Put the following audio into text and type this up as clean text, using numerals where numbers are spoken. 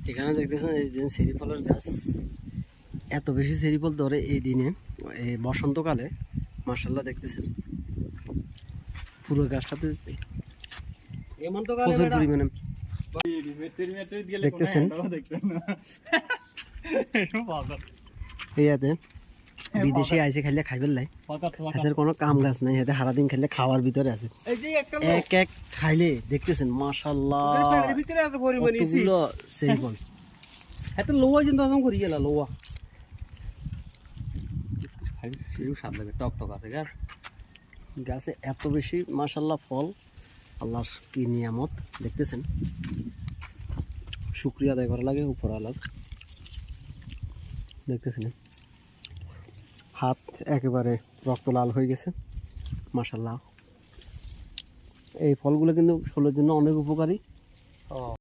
এখানে দেখতেছেন এই দিন চেরি ফলের গাছ, এত বেশি চেরি ফল ধরে এই দিনে, এই বসন্তকালে। মাশাআল্লাহ দেখতেছেন পুরো গাছটাতে প্রচুর পরিমাণে দেখতেছেন। ইয়াতে বিদেশি আইসে খাইলে খাইবেন লাই, হাতের কোনো কাম গাছ নাই, হাতে সারাদিন খাইলে খাওয়ার ভিতরে আছে। এক এক খাইলে দেখতেছেন মাশাআল্লাহ কতগুলো চেরি ফল। হাতে লোয়া কিন্তু আসাম করি গেলা লোয়া স্বাদ লাগে, টক টক আছে গাছ। গাছে এত বেশি মাশাআল্লাহ ফল, আল্লাহর কি নিয়ামত দেখতেছেন। শুকরিয়া আদায় করা লাগে উপরওয়ালার। দেখতেছেন হাত একেবারে রক্ত লাল হয়ে গেছে মাশাআল্লাহ। এই ফলগুলো কিন্তু শরীরের জন্য অনেক উপকারী।